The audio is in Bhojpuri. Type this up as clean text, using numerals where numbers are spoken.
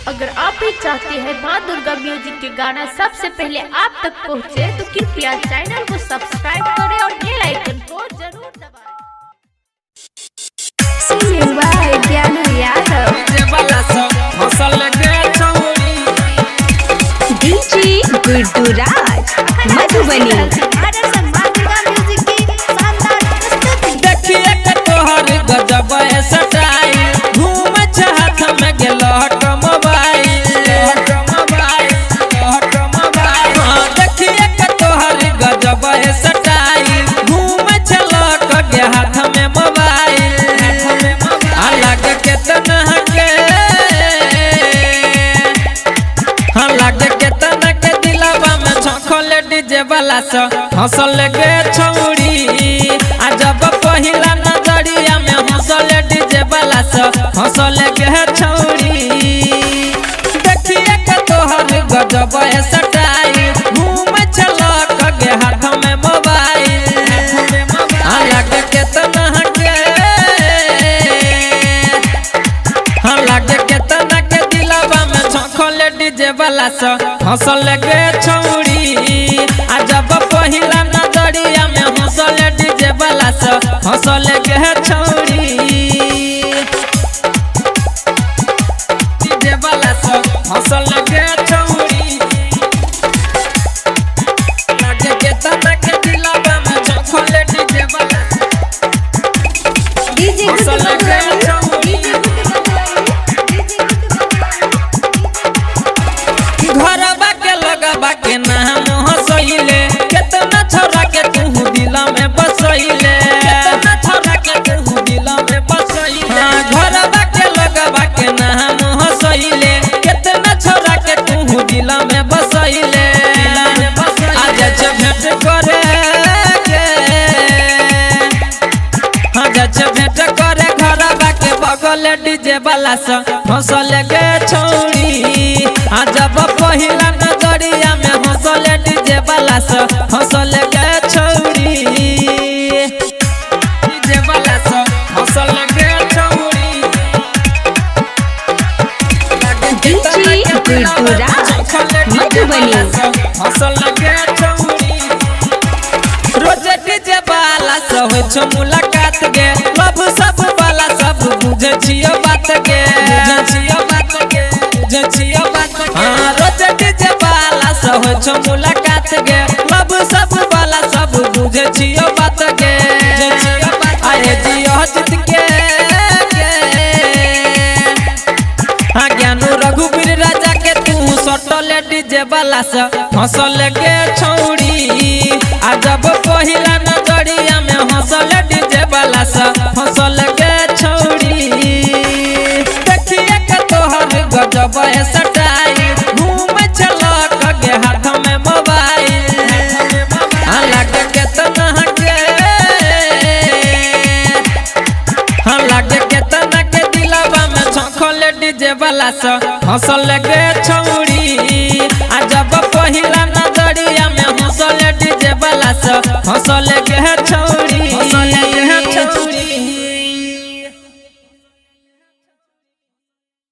अगर आप भी चाहते हैं मां दुर्गा म्यूजिक के गाना सबसे पहले आप तक पहुंचे तो कृपया चैनल को सब्सक्राइब करें और बेल आइकन को जरूर दबाएं। डीजे गुड्डूराज मधुबनी। देखिए के तोहर गजब सटाई घूम हाथ में गेलो मोबाइल। देखिए के तोहर गजब सटाई घूम के हाथ में मोबाइल। अलग के तना के अलग के तना के दिलवा में झोंकले डीजे वाला सा हंसल गे छौड़ी। जब पहिला नजरिया में हंसल डीजे वाला सा हंसल गे छौड़ी। देखिए के तोहर गजब सटाई घूम चलक गे हाथ में मोबाइल। अलग के तना के अलग के तना के दिलवा में झोंकले डीजे वाला सा हंसल गे छौड़ी। जब पहिला नजरिया में हंसल डीजे वाला सा हंसल गे छौड़ी। डीजे वाला सा हंसल गे छौड़ी। लगे के तना के दिलवा में झोंकले डीजे वाला हंसल गे छौड़ी। घरबा के लगबा के नाम हंसइले केतना छोरा के तू दिल में बसइले। केतना छोरा के तू दिल में बसइले। घरबा के लगबा के नाम हंसइले केतना छोरा के तू दिल में बसइले। आज भेंट करे के आज भेंट करे घरबा के बगल डीजे वाला सा हंसल गे छौड़ी। जब पहिला नजरिया में हंसल डीजे वाला सा हंसल गे छौड़ी। डीजे वाला सा हंसल गे छौड़ी। डीजे गुड्डूराज मधुबनी। हंसल गे छौड़ी। रोज डीजे वाला सा होय छ मुलाकात गे लव सब वाला सब बुझे छियो बात गे। बुझे छियो बात गे बुझे छियो बात गे। रोज डीजे वाला सा होय छ मुलाकात गे लव सब वाला सब बुझे छियो बात गे। बुझे छियो बात आए जियो जित के ज्ञान रघुवीर राजा के तू सटल डीजे वाला सा हंसल गे छौड़ी। जब पहिला नजरिया में हंसल डीजे वाला सा हंसल गे छौड़ी। देखिए के तोहर गजब सटाई घूम चलक गे हाथ में मोबाइल। अलग के तना के अलग के तना के दिलवा में झोंकले डीजे वाला सा हंसल गे छौड़ी। जब पहिला नजरिया में हंसल डीजे वाला सा हंसल